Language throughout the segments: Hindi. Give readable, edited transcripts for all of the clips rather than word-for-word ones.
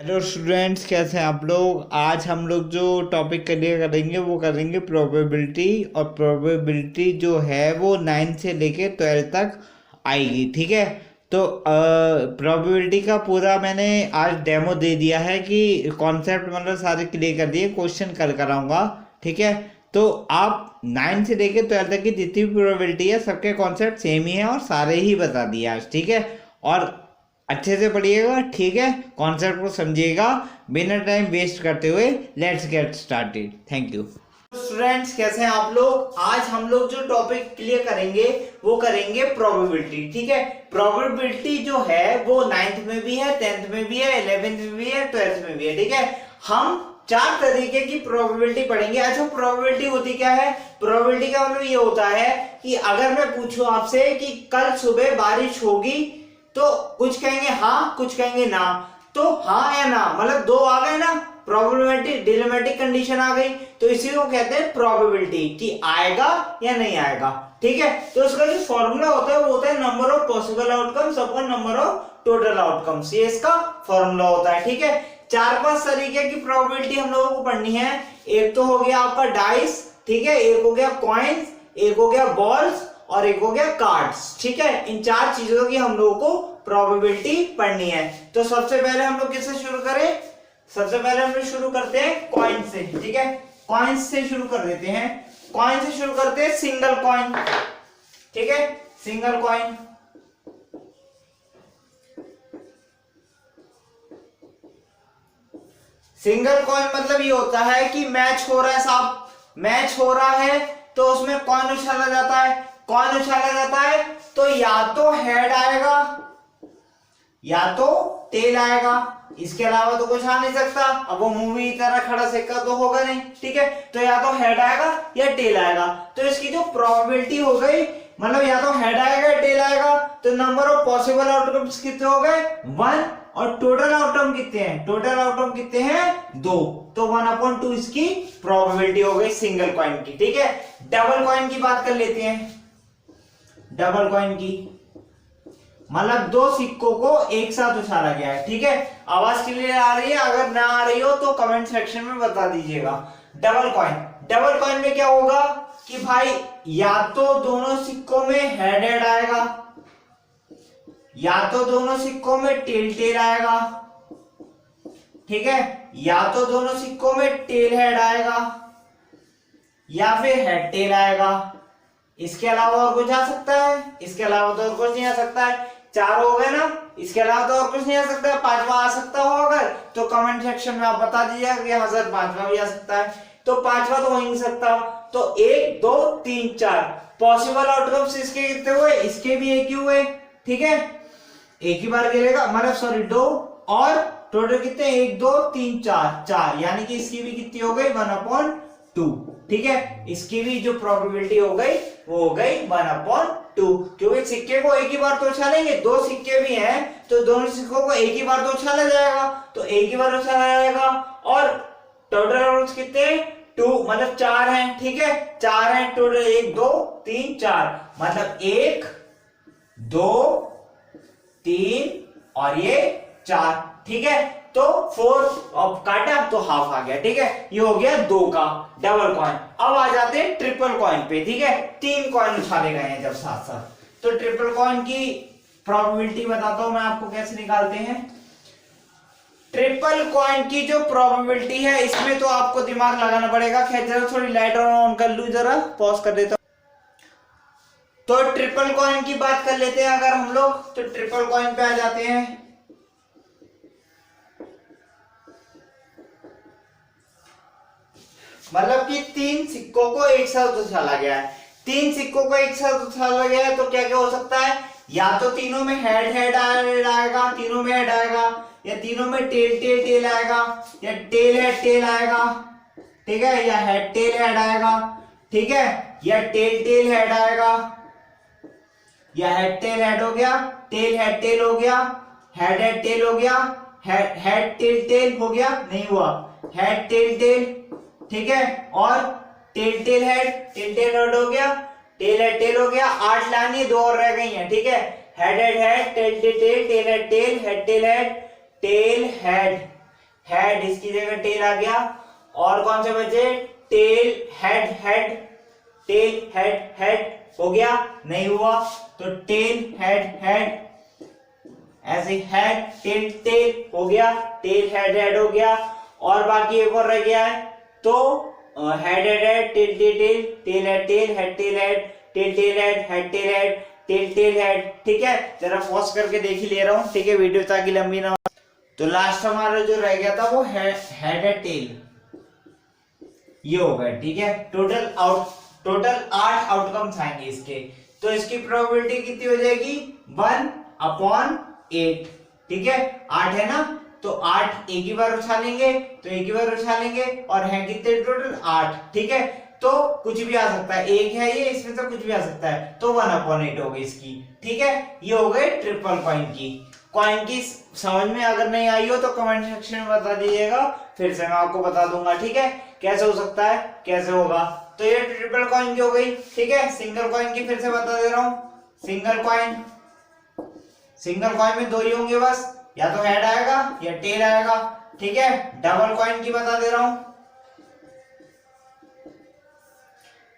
हेलो स्टूडेंट्स, कैसे हैं आप लोग। आज हम लोग जो टॉपिक क्लियर करेंगे वो करेंगे प्रोबेबिलिटी। और प्रोबेबिलिटी जो है वो 9 से लेके 12 तक आएगी। ठीक है, तो प्रोबेबिलिटी का पूरा मैंने आज डेमो दे दिया है कि कॉन्सेप्ट मतलब सारे क्लियर कर दिए, क्वेश्चन कल कराऊंगा। ठीक है, तो आप 9 से लेके 12 तक की जितनी भी प्रोबेबिलिटी है सबके कॉन्सेप्ट सेम ही है और सारे ही बता दिए आज। ठीक है, और अच्छे से पढ़िएगा। ठीक है, कॉन्सेप्ट को समझिएगा बिना टाइम वेस्ट करते हुए। Let's get started. Thank you. Students, कैसे हैं आप लोग। आज हम लोग जो टॉपिक क्लियर करेंगे वो करेंगे प्रोबेबिलिटी। ठीक है, प्रोबेबिलिटी जो है वो 9th में भी है, 10th में भी है, 11th में भी है, 12th में भी है। ठीक है, हम 4 तरीके की प्रोबेबिलिटी पढ़ेंगे। अच्छा, प्रोबेबिलिटी होती क्या है। प्रोबेबिलिटी का मतलब ये होता है कि अगर मैं पूछूं आपसे कि कल सुबह बारिश होगी, तो कुछ कहेंगे हाँ, कुछ कहेंगे ना। तो हाँ या ना मतलब दो आ गए ना, प्रोबेबिलिटी डिलेमेटिक कंडीशन आ गई, तो इसी को कहते हैं प्रोबेबिलिटी कि आएगा या नहीं आएगा। ठीक है, तो उसका जो फॉर्मूला होता है वो होता है number of possible outcomes upon number of total outcomes. ये इसका फॉर्मूला होता है। ठीक है, 4-5 तरीके की प्रोबेबिलिटी हम लोगों को पढ़नी है। एक तो हो गया आपका डाइस, ठीक है, एक हो गया कॉइन्स, एक हो गया बॉल्स और एक हो गया कार्ड्स। ठीक है, इन 4 चीजों की हम लोगों को प्रोबेबिलिटी पढ़नी है। तो सबसे पहले हम लोग किससे शुरू करें। सबसे पहले हम लोग शुरू करते हैं कॉइन से। ठीक है, कॉइन से शुरू कर देते हैं। कॉइन से शुरू करते हैं सिंगल कॉइन। ठीक है, सिंगल कॉइन। सिंगल कॉइन मतलब ये होता है कि मैच हो रहा है साहब, मैच हो रहा है तो उसमें कॉइन उछाला जाता है। कॉइन उछाला जाता है तो या तो हेड आएगा या तो टेल आएगा, इसके अलावा तो कुछ आ नहीं सकता। अब वो मूवी की तरह खड़ा सिक्का तो होगा नहीं। ठीक है, तो या तो हेड आएगा या टेल आएगा। तो इसकी जो प्रोबेबिलिटी हो गई मतलब या तो हेड आएगा या टेल आएगा, तो नंबर ऑफ पॉसिबल आउटकम्स कितने हो गए 1, और टोटल आउटकम कितने हैं, टोटल आउटकम कितने हैं 2। तो 1/2 इसकी प्रोबेबिलिटी हो गई सिंगल कॉइन की। ठीक है, डबल कॉइन की बात कर लेते हैं। डबल कॉइन की मतलब 2 सिक्कों को एक साथ उछाला गया है। ठीक है, आवाज क्लियर आ रही है। अगर ना आ रही हो तो कमेंट सेक्शन में बता दीजिएगा। डबल कॉइन, डबल कॉइन में क्या होगा कि भाई या तो दोनों सिक्कों में हेड हेड आएगा या तो दोनों सिक्कों में टेल टेल आएगा। ठीक है, या तो दोनों सिक्कों में टेल हेड आएगा या फिर हेड टेल आएगा। इसके अलावा और कुछ आ सकता है, इसके अलावा तो और कुछ नहीं आ सकता है। 4 हो गए ना, इसके अलावा तो और कुछ नहीं आ सकता है। 5वां आ सकता हो अगर तो कमेंट सेक्शन में आप बता दीजिएगा कि हाँ सर 5वां भी आ सकता है। तो 5वां तो हो ही नहीं सकता। तो 1 2 3 4 पॉसिबल आउटकम्स इसके कितने हुए, इसके भी एक ही हुए। ठीक है, एक ही बार गिरेगा मतलब सॉरी 2, और टोटल कितने 1 2 3 4 4, यानी कि इसकी भी कितनी हो गई 1/2। ठीक है, इसकी भी जो प्रोबेबिलिटी हो गई वो हो गई 1/2, क्योंकि सिक्के को एक ही बार तो उछालेंगे। 2 सिक्के भी हैं तो दोनों सिक्कों को एक ही बार तो उछाला जाएगा, तो एक ही बार उछाला जाएगा। और टोटल आउटकम्स कितने 2 मतलब 4 हैं। ठीक है, 4 हैं टोटल, 1 2 3 4 मतलब 1 2 3 और ये 4। ठीक है, तो 4 अब काटा तो हाफ आ गया। ठीक है, ये हो गया 2 का डबल कॉइन। अब आ जाते हैं ट्रिपल कॉइन पे। ठीक है, 3 कॉइन उछाले गए हैं जब साथ साथ। तो ट्रिपल कॉइन की प्रोबेबिलिटी बताता हूं मैं आपको कैसे निकालते हैं। ट्रिपल कॉइन की जो प्रोबेबिलिटी है इसमें तो आपको दिमाग लगाना पड़ेगा। खैर जरा थोड़ी लाइट ऑन कर लू, जरा पॉज कर देता हूं। तो ट्रिपल कॉइन की बात कर लेते हैं अगर हम लोग, तो ट्रिपल कॉइन पे आ जाते हैं। मतलब कि 3 सिक्कों को एक साथ उछाला गया है। 3 सिक्कों को एक साथ उछाला गया है तो क्या क्या हो सकता है, या तो तीनों में हेड हेड आएगा, तीनों में हेड आएगा, या तीनों में टेल टेल टेल आएगा, या टेल हेड टेल आएगा। ठीक है, या हेड टेल हेड आएगा। ठीक है, या टेल टेल हेड आएगा, या हेड टेल हेड हो गया, टेल हेड टेल हो गया, हेड हेड टेल हो गया, हेड टेल टेल हो गया, नहीं हुआ, हेड टेल टेल। ठीक है, और टेल टेल हेड हो गया, टेल हेड टेल हो गया। 8 लानी, 2 और रह गई हैं। ठीक है, head head head, tail tail tail, tail head tail, head tail head, tail head. Head, इसकी जगह टेल आ गया। और कौन से बचे, tail head head, tail head head हो गया, नहीं हुआ तो टेल हेड हेड, ऐसे हेड टेल टेल हो गया, टेल हेड हेड हो गया। और बाकी एक और रह गया है, तो head head head, tail tail tail, tail head tail, head tail head, tail tail head tail head, tail tail head. ठीक है, जरा पॉज करके देख ही ले रहा हूँ, ठीक है, वीडियो ताकि लंबी ना हो। तो लास्ट हमारा जो रह गया था वो हेड हेड टेल, ये हो गया। ठीक है, टोटल 8 आउटकम्स आएंगे इसके। तो इसकी प्रोबेबिलिटी कितनी हो जाएगी, 1/8। ठीक है, 8 है ना, तो 8 एक ही बार उछालेंगे, तो एक ही बार उछालेंगे, और है कितने टोटल 8। ठीक है, तो कुछ भी आ सकता है, एक है ये, इसमें तो कुछ भी आ सकता है, तो 1/8 हो गई इसकी। ठीक है, ये हो गए ट्रिपल कॉइन की समझ में अगर नहीं आई हो तो कमेंट सेक्शन में बता दीजिएगा, फिर से मैं आपको बता दूंगा। ठीक है, कैसे हो सकता है, कैसे होगा। तो ये ट्रिपल कॉइन की हो गई। ठीक है, सिंगल कॉइन की फिर से बता दे रहा हूं। सिंगल कॉइन में 2 ही होंगे बस, या तो हेड आएगा या टेल आएगा। ठीक है, डबल कॉइन की बता दे रहा हूं,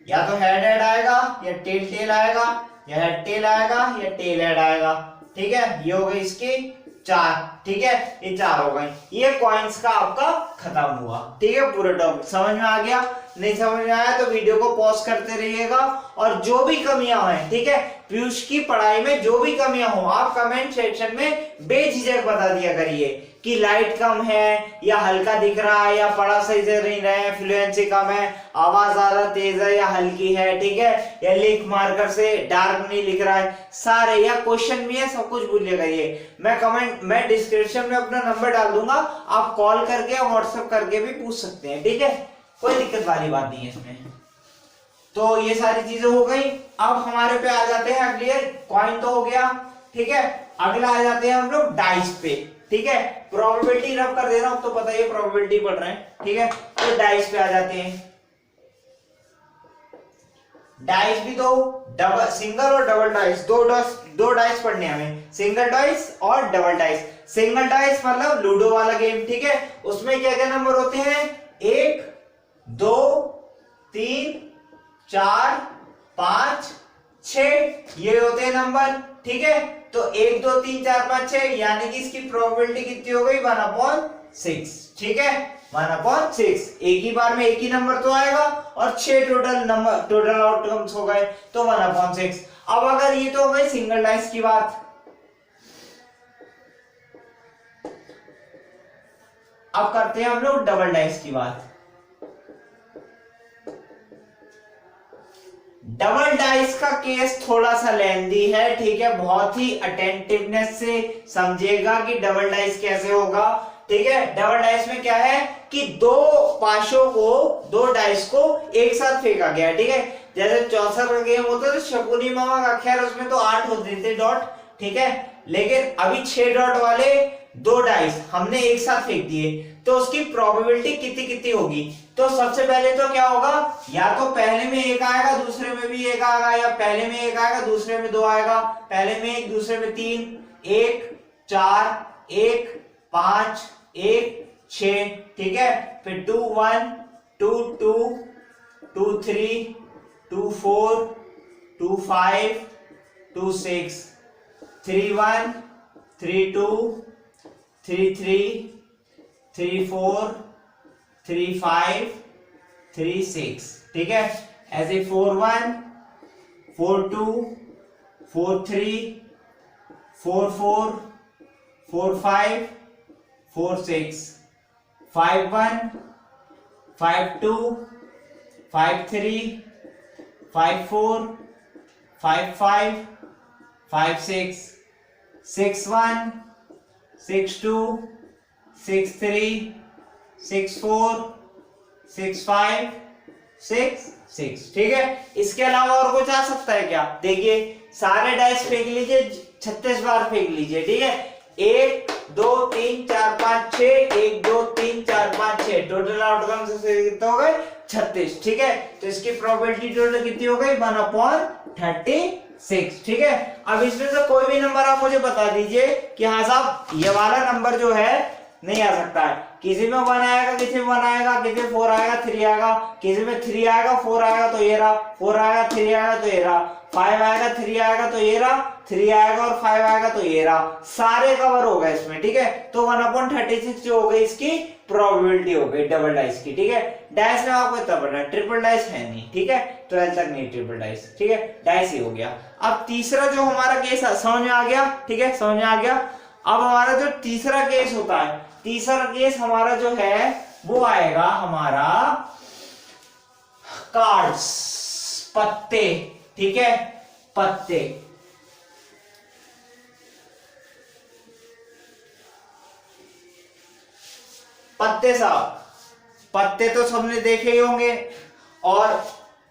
या तो हेड हेड आएगा या टेल टेल आएगा, या हेड टेल आएगा या टेल हेड आएगा। ठीक है, ये हो गई इसकी 4। ठीक है, ये 4 हो गई। ये कॉइन्स का आपका खत्म हुआ। ठीक है, पूरा टॉपिक समझ में आ गया। नहीं समझ में आया तो वीडियो को पॉज करते रहिएगा, और जो भी कमियां हैं, ठीक है, पीयूष की पढ़ाई में जो भी कमियां हो आप कमेंट सेक्शन में बेझिझक बता दिया करिए कि लाइट कम है, या हल्का दिख रहा है, या पढ़ा सही से नहीं रहे, फ्लुएंसी कम है, आवाज ज्यादा तेज है या हल्की है। ठीक है, या लिख मार्कर से डार्क नहीं लिख रहा है, सारे, या क्वेश्चन भी है, सब कुछ भूलिए करिए। मैं डिस्क्रिप्शन में अपना नंबर डाल दूंगा, आप कॉल करके या व्हाट्सएप करके भी पूछ सकते हैं। ठीक है, कोई दिक्कत वाली बात नहीं है इसमें। तो ये सारी चीजें हो गई। अब हमारे पे आ जाते हैं अगले, कॉइन तो हो गया। ठीक है, अगला आ जाते हैं हम लोग डाइस पे। ठीक है, प्रोबेबिलिटी रब कर दे रहा हूं, तो पता है प्रोबेबिलिटी पढ़ रहे हैं। ठीक है, तो डाइस पे आ जाते हैं। डाइस भी दो, डबल, सिंगल और डबल डाइस, दो डाइस पढ़ने हमें, सिंगल डाइस और डबल डाइस। सिंगल डाइस मतलब लूडो वाला गेम। ठीक है, उसमें क्या क्या नंबर होते हैं, 1 2 3 4 5 6, ये होते हैं नंबर। ठीक है, तो 1 2 3 4 5 6, यानी कि इसकी प्रोबेबिलिटी कितनी हो गई, 1/6। ठीक है, 1/6, एक ही बार में एक ही नंबर तो आएगा, और 6 टोटल आउटकम्स हो गए, तो 1/6। अब अगर ये तो हो गई सिंगल डाइस की बात, अब करते हैं हम लोग डबल डाइस की बात। डबल डाइस का केस थोड़ा सा लेंदी है। ठीक है, बहुत ही अटेंटिवनेस से समझिएगा कि डबल डाइस कैसे होगा। ठीक है, डबल डाइस में क्या है कि 2 पाशों को, 2 डाइस को एक साथ फेंका गया है। ठीक है, जैसे चौसर का गेम होता है, शकुनी मामा का, खैर उसमें तो 8 होते थे डॉट। ठीक है, लेकिन अभी 6 डॉट वाले 2 डाइस हमने एक साथ फेंक दिए, तो उसकी प्रोबेबिलिटी कितनी कितनी होगी। तो सबसे पहले तो क्या होगा, या तो पहले में 1 आएगा, दूसरे में भी 1 आएगा, या पहले में 1 आएगा, दूसरे में 2 आएगा, पहले में 1, दूसरे में 3, 1 4 1 5 1 6। ठीक है, फिर 2 1 2 2 2 3 2 4 2 5 2 6 3 1 3 2 3 3 3 4 3 5 3 6। ठीक है, ऐसे 4 1 4 2 4 3 4 4 4 5 4 6 5 1 5 2 5 3 5 4 5 5 5 6 6 1 6 2 6 3 6 4 6 5 6 6। ठीक है, इसके अलावा और कुछ आ सकता है क्या, देखिए सारे डाइस फेंक लीजिए, 36 बार फेंक लीजिए। ठीक है, 1 2 3 4 5 6, 1 2 3 4 5 6, टोटल आउटकम कितने हो गए, 36। ठीक है, तो इसकी प्रोबेबिलिटी टोटल कितनी हो गई, 1/36। ठीक है, अब इसमें से कोई भी नंबर आप मुझे बता दीजिए कि हाँ साहब ये वाला नंबर जो है नहीं आ सकता है। किसी में 1 आएगा, किसी में 1 आएगा, किसी में 4 आएगा, 3 आएगा, किसी में 3 आएगा, 4 आएगा तो ये रहा, 4 आएगा, 3 आएगा तो ये रहा, 5 आएगा, 3 आएगा तो ये रहा, 3 आएगा और 5 आएगा तो ये रहा, सारे कवर हो गए इसमें। ठीक है, तो 1/36 जो हो गई इसकी प्रोबेबिलिटी हो गई डबल डाइस की। ठीक है, डाइस में आपको इतना पढ़ना है, ट्रिपल डाइस है नहीं। ठीक है, 12 तक नहीं ट्रिपल डाइस। ठीक है, डाइस ही हो गया। अब तीसरा जो हमारा केस समझ में आ गया। ठीक है, समझ में आ गया। अब हमारा जो तीसरा केस होता है, तीसरा केस हमारा जो है वो आएगा हमारा कार्ड्स, पत्ते। ठीक है, पत्ते। पत्ते साहब, पत्ते तो सबने देखे ही होंगे और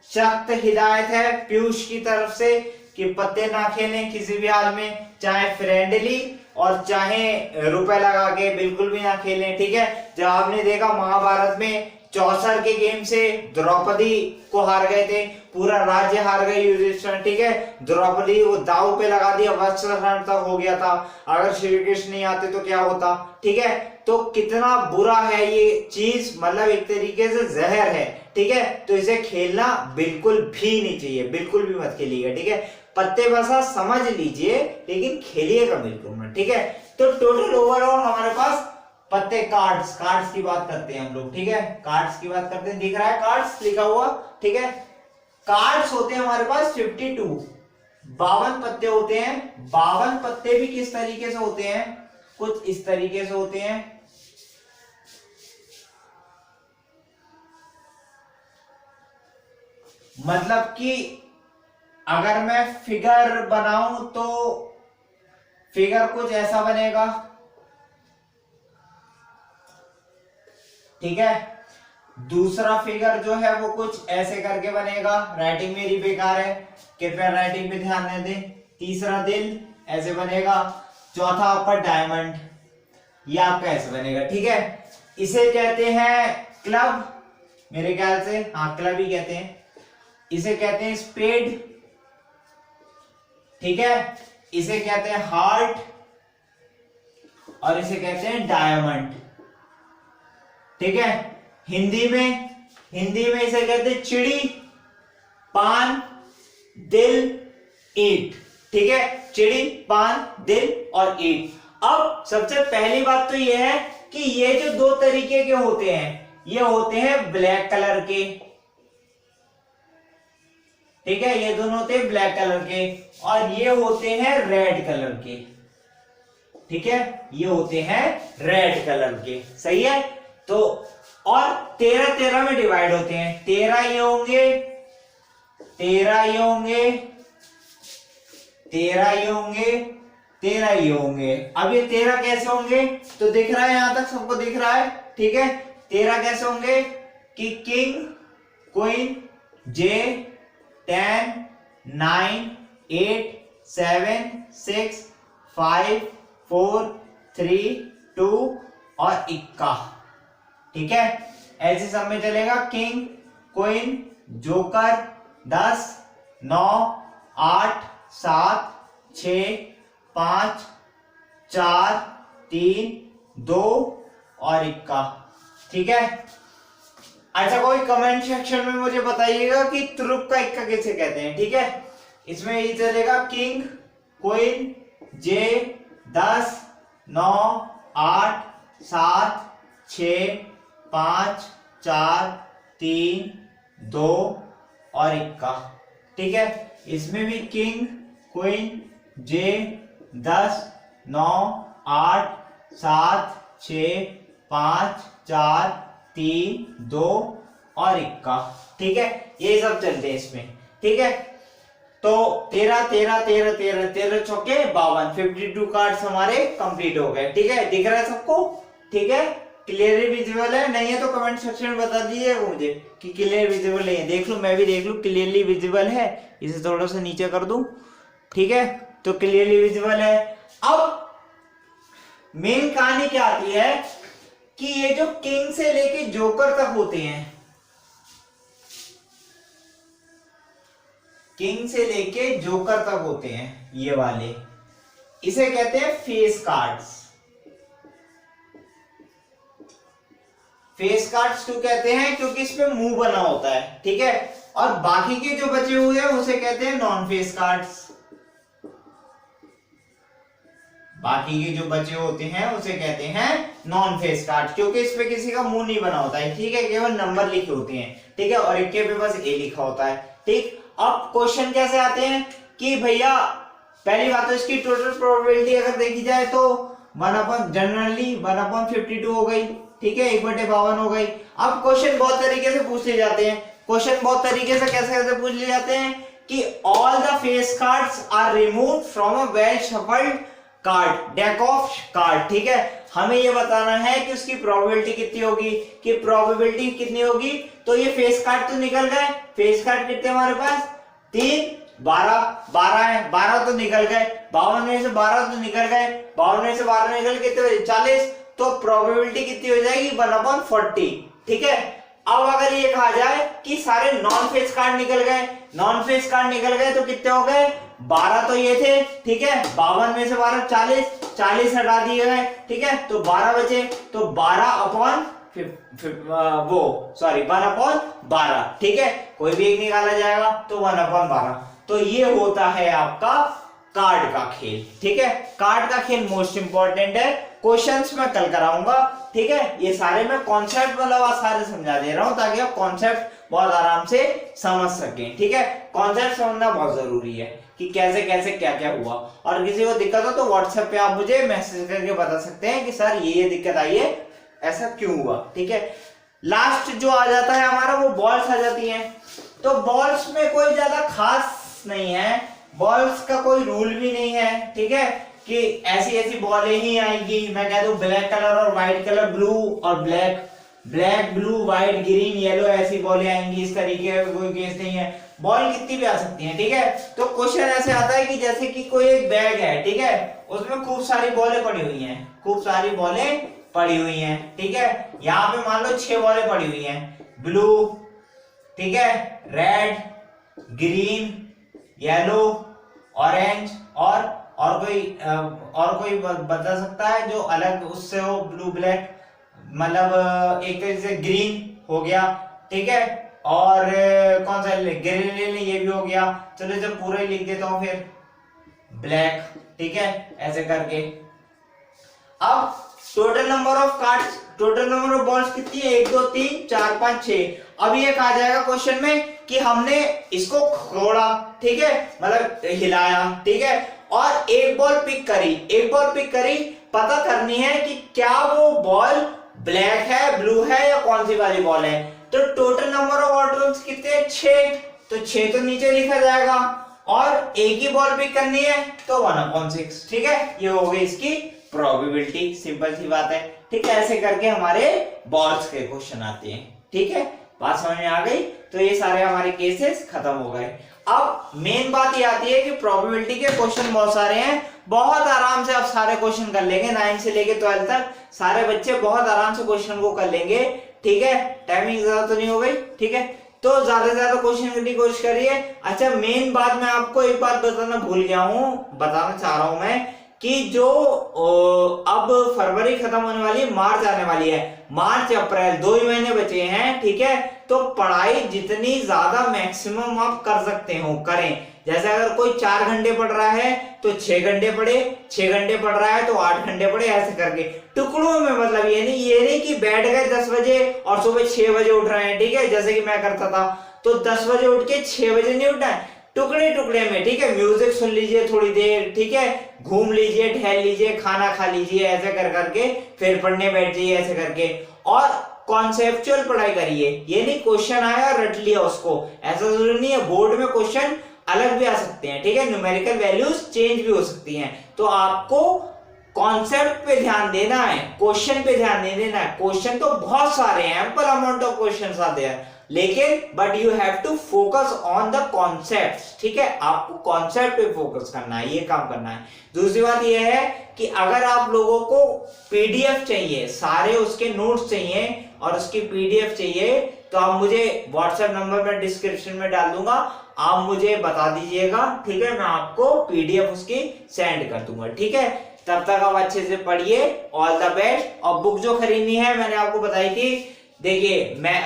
सख्त हिदायत है पीयूष की तरफ से कि पत्ते ना खेलें किसी भी हाल में, चाहे फ्रेंडली और चाहे रुपए लगा के, बिल्कुल भी ना खेलें। ठीक है, जब आपने देखा महाभारत में चौसर के गेम से द्रौपदी को हार गए थे, पूरा राज्य हार गए युधिष्ठिर। ठीक है, द्रौपदी को दाव पे लगा दिया, वस्त्रहरण तक हो गया था। अगर श्री कृष्ण नहीं आते तो क्या होता। ठीक है, तो कितना बुरा है ये चीज, मतलब एक तरीके से जहर है। ठीक है, तो इसे खेलना बिल्कुल भी नहीं चाहिए, बिल्कुल भी मत खेलिएगा। ठीक है, पत्ते बसा समझ लीजिए लेकिन खेलिएगा बिल्कुल मत। ठीक है, तो टोटल ओवरऑल हमारे पास पत्ते, कार्ड्स, कार्ड्स की बात करते हैं हम लोग। ठीक है, कार्ड्स की बात करते हैं, दिख रहा है कार्ड्स लिखा हुआ। ठीक है, कार्ड्स होते हैं हमारे पास 52, 52 पत्ते होते हैं। 52 पत्ते भी किस तरीके से होते हैं, कुछ इस तरीके से होते हैं। मतलब कि अगर मैं फिगर बनाऊं तो फिगर कुछ ऐसा बनेगा। ठीक है, दूसरा फिगर जो है वो कुछ ऐसे करके बनेगा। राइटिंग मेरी बेकार है, कृपया राइटिंग पे ध्यान न दें। तीसरा दिल ऐसे बनेगा, चौथा आपका डायमंड, ये आपका ऐसे बनेगा। ठीक है, इसे कहते हैं क्लब, मेरे ख्याल से हाँ क्लब ही कहते हैं। इसे कहते हैं स्पेड। ठीक है, इसे कहते हैं हार्ट और इसे कहते हैं डायमंड। ठीक है, हिंदी में इसे कहते हैं चिड़ी, पान, दिल, ईंट। ठीक है, चिड़ी, पान, दिल और ईंट। अब सबसे पहली बात तो यह है कि ये जो दो तरीके के होते हैं, ये होते हैं ब्लैक कलर के। ठीक है, ये दोनों होते हैं ब्लैक कलर के और ये होते हैं रेड कलर के। ठीक है, ये होते हैं रेड कलर के। सही है, तो और 13 में डिवाइड होते हैं। 13 ये होंगे, 13 ये होंगे, 13 ये होंगे, 13 ये होंगे। अब ये 13 कैसे होंगे, तो दिख रहा है, यहां तक सबको दिख रहा है। ठीक है, 13 कैसे होंगे कि किंग, क्वीन, जे, 10, 9, 8, 7, 6, 5, 4, 3, 2 और इक्का। ठीक है, ऐसे सब में चलेगा। किंग, क्वीन, जोकर, 10, 9, 8, 7, 6, 5, 4, 3, 2 और इक्का। ठीक है, अच्छा कोई कमेंट सेक्शन में मुझे बताइएगा कि तुरुप का इक्का कैसे कहते हैं। ठीक है, इसमें ये चलेगा किंग, क्वीन, जे, 10, 9, 8, 7, 6, 5, 4, 3, 2 और इक्का। ठीक है, इसमें भी किंग, क्वीन, जे, 10, 9, 8, 7, 6, 5, 4, 3, 2 और इक्का। ठीक है, ये सब चलते हैं इसमें। ठीक है, तो 13 13 13 13 13 चौके 52, 52 कार्ड्स हमारे कंप्लीट हो गए। ठीक है, दिख रहा है सबको। ठीक है, क्लियरली विजिबल है, नहीं है तो कमेंट सेक्शन में बता दीजिएगा मुझे कि क्लियर विजिबल नहीं है। देख लूं, मैं भी देख लूं क्लियरली विजिबल है। इसे थोड़ा सा नीचे कर दूं। ठीक है, तो क्लियरली विजिबल है। अब मेन कहानी क्या आती है कि ये जो किंग से लेके जोकर तक होते हैं, किंग से लेके जोकर तक होते हैं ये वाले, इसे कहते हैं फेस कार्ड्स। फेस कार्ड्स क्यों कहते हैं? क्योंकि इस पे मुंह बना होता है, ठीक है। और बाकी के जो बचे हुए हैं उसे कहते हैं नॉन फेस कार्ड्स। बाकी के जो बचे होते हैं उसे कहते हैं नॉन फेस कार्ड, क्योंकि इस पे किसी का मुंह नहीं बना होता है, ठीक है, केवल नंबर लिखे होते हैं, ठीक है, और एक के पे बस ए लिखा होता है, ठीक। अब क्वेश्चन कैसे आते हैं कि भैया पहली बात तो इसकी टोटल प्रोबेबिलिटी अगर देखी जाए तो 1/52 हो गई, ठीक है, 1/52 हो गई। अब क्वेश्चन बहुत तरीके से पूछ लिए जाते हैं, क्वेश्चन बहुत तरीके से कैसे कैसे पूछ लिए जाते हैं कि all the face cards are removed from a well shuffled card, deck of card, ठीक है। हमें ये बताना है कि उसकी प्रोबेबिलिटी कितनी होगी, कि प्रोबेबिलिटी कितनी होगी। तो ये फेस कार्ड तो निकल गए, फेस कार्ड कितने हमारे पास 3, 12 है, 12 तो निकल गए, 52 में से 12 तो निकल गए, 52 में से 12 निकल कितने बचे 40, तो प्रोबेबिलिटी कितनी हो जाएगी 1/40, ठीक है। अब अगर ये कहा जाए कि सारे नॉन फेस कार्ड निकल गए, नॉन फेस कार्ड निकल गए तो कितने हो गए 12 तो ये थे, ठीक है, 52 में से 12 40 हटा दिए गए, ठीक है, तो 12 बचे, तो 1/12, ठीक है, कोई भी एक निकाला जाएगा तो 1/12। तो ये होता है आपका कार्ड का खेल, ठीक है। कार्ड का खेल मोस्ट इंपॉर्टेंट है, क्वेश्चंस मैं कल कराऊंगा, ठीक है। ये सारे मैं कॉन्सेप्ट मतलब आज सारे समझा दे रहा हूं ताकि आप कॉन्सेप्ट बहुत आराम से समझ सकें, ठीक है। कॉन्सेप्ट समझना बहुत जरूरी है कि कैसे कैसे क्या क्या हुआ, और किसी को दिक्कत हो तो व्हाट्सएप पे आप मुझे मैसेज करके बता सकते हैं कि सर ये दिक्कत आई है, ऐसा क्यों हुआ, ठीक है। लास्ट जो आ जाता है हमारा वो बॉल्स आ जाती हैं। तो बॉल्स में कोई ज्यादा खास नहीं है, बॉल्स का कोई रूल भी नहीं है, ठीक है, कि ऐसी ऐसी बॉलें ही आएंगी। मैं कह दूं ब्लैक कलर और व्हाइट कलर, ब्लू और black, black blue white green yellow, ऐसी बॉलें आएंगी, इस तरीके का कोई केस नहीं है। बॉल कितनी भी आ सकती है, ठीक है। तो क्वेश्चन ऐसे आता है कि जैसे कि कोई एक बैग है, ठीक है, उसमें खूब सारी बॉलें पड़ी हुई हैं, खूब सारी बॉलें पड़ी हुई हैं, ठीक है। यहाँ पे मान लो 6 बॉलें पड़ी हुई हैं, ब्लू, ठीक है, रेड, ग्रीन, येलो, ऑरेंज, और कोई बता सकता है जो अलग उससे हो, ब्लू ब्लैक, मतलब एक तरीके से ग्रीन हो गया, ठीक है, और कौन सा ग्रीन ये भी हो गया। चलो जब पूरा ही लिख देता हूं फिर ब्लैक, ठीक है, ऐसे करके। अब total number of cards, total number of balls कितनी है 1 2 3 4 5 6। अब ये कहा जाएगा क्वेश्चन में कि हमने इसको खोड़ा, ठीक है, मतलब हिलाया, ठीक है, और एक बॉल पिक करी, एक बॉल पिक करी, पता करनी है कि क्या वो बॉल ब्लैक है, ब्लू है, या कौन सी वाली बॉल है। तो टोटल नंबर ऑफ ऑर्डर्स कितने 6, तो 6 तो नीचे लिखा जाएगा, और एक ही बॉल पिक करनी है तो 1/6, ठीक है। ये हो गई इसकी प्रोबेबिलिटी, सिंपल सी बात है, ठीक है। ऐसे करके हमारे बॉल्स के क्वेश्चन आते हैं, ठीक है, बात समझ में आ गई। तो ये सारे हमारे केसेस खत्म हो गए। अब मेन बात ये आती है कि प्रोबेबिलिटी के क्वेश्चन बहुत सारे हैं, बहुत आराम से आप सारे क्वेश्चन कर लेंगे, 9 से लेके 12 तक सारे बच्चे बहुत आराम से क्वेश्चन को कर लेंगे, ठीक है। टाइमिंग ज्यादा तो नहीं हो गई, ठीक है, तो ज्यादा से ज्यादा क्वेश्चन करने की कोशिश करिए। अच्छा, मेन बात मैं आपको एक बात बताना भूल गया हूं, बताना चाह रहा हूं मैं कि जो अब फरवरी खत्म होने वाली है, मार्च आने वाली है, मार्च अप्रैल 2 ही महीने बचे हैं, ठीक है। तो पढ़ाई जितनी ज्यादा मैक्सिमम आप कर सकते हो करें। जैसे अगर कोई 4 घंटे पढ़ रहा है तो 6 घंटे पढ़े, 6 घंटे पढ़ रहा है तो 8 घंटे पढ़े, ऐसे करके टुकड़ों में। मतलब ये नहीं कि बैठ गए 10 बजे और सुबह 6 बजे उठ रहे हैं, ठीक है, जैसे कि मैं करता था, तो 10 बजे उठ के 6 बजे नहीं उठना है, टुकड़े टुकड़े में, ठीक है। म्यूजिक सुन लीजिए थोड़ी देर, ठीक है, घूम लीजिए, टहल लीजिए, खाना खा लीजिए, ऐसे कर करके फिर पढ़ने बैठ जाइए, ऐसे करके। और कॉन्सेप्चुअल पढ़ाई करिए, ये नहीं क्वेश्चन आया रट लिया उसको, ऐसा जरूरी नहीं है। बोर्ड में क्वेश्चन अलग भी आ सकते हैं, ठीक है, न्यूमेरिकल वैल्यूज चेंज भी हो सकती हैं। तो आपको कॉन्सेप्ट पे ध्यान देना है, क्वेश्चन पे ध्यान नहीं देना है। क्वेश्चन तो बहुत सारे हैं, एम्पल अमाउंट ऑफ क्वेश्चंस आते हैं, लेकिन but you have to focus on the concepts, ठीक है, आपको कॉन्सेप्ट पे फोकस करना है, ये काम करना है। दूसरी बात ये है कि अगर आप लोगों को पीडीएफ चाहिए, सारे उसके नोट्स चाहिए और उसकी पीडीएफ चाहिए, तो आप मुझे व्हाट्सएप नंबर में डिस्क्रिप्शन में डाल दूंगा, आप मुझे बता दीजिएगा, ठीक है, मैं आपको पीडीएफ उसकी सेंड कर दूंगा, ठीक है। तब तक आप अच्छे से पढ़िए, ऑल द बेस्ट। और बुक जो खरीदनी है मैंने आपको बताई थी देखिए मैं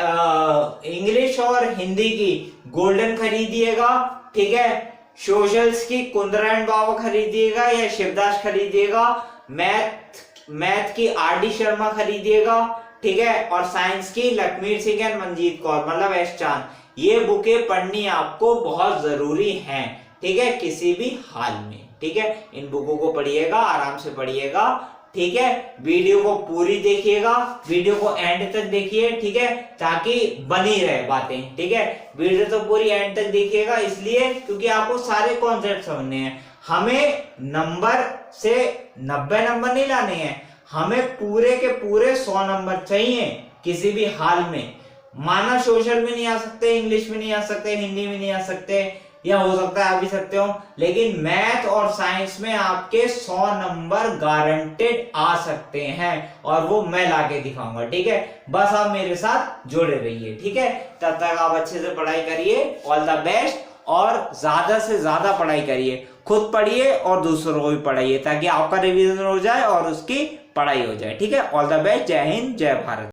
इंग्लिश और हिंदी की गोल्डन खरीदिएगा, ठीक है। सोशल्स की कुंदरा बाबा खरीदिएगा या शिवदास खरीदिएगा। मैथ की आर.डी. शर्मा खरीदिएगा, ठीक है। और साइंस की लखमीर सिंह एंड मंजीत कौर मतलब एस चांद। ये बुकें पढ़नी आपको बहुत जरूरी हैं, ठीक है, किसी भी हाल में, ठीक है। इन बुकों को पढ़िएगा, आराम से पढ़िएगा, ठीक है। वीडियो को पूरी देखिएगा, वीडियो को एंड तक देखिए, ठीक है, ताकि बनी रहे बातें, ठीक है। वीडियो तो पूरी एंड तक देखिएगा इसलिए क्योंकि आपको सारे कॉन्सेप्ट समझने हैं। हमें नंबर से 90 नंबर नहीं लाने हैं, हमें पूरे के पूरे 100 नंबर चाहिए किसी भी हाल में। माना सोशल में नहीं आ सकते, इंग्लिश में नहीं आ सकते, हिंदी में नहीं आ सकते, या हो सकता है आ भी सकते हो, लेकिन मैथ और साइंस में आपके 100 नंबर गारंटेड आ सकते हैं और वो मैं लाके दिखाऊंगा, ठीक है। बस आप मेरे साथ जुड़े रहिए, ठीक है। तब तक आप अच्छे से पढ़ाई करिए, ऑल द बेस्ट। और ज्यादा से ज्यादा पढ़ाई करिए, खुद पढ़िए और दूसरों को भी पढ़ाइए ताकि आपका रिवीजन हो जाए और उसकी पढ़ाई हो जाए, ठीक है। ऑल द बेस्ट, जय हिंद, जय भारत।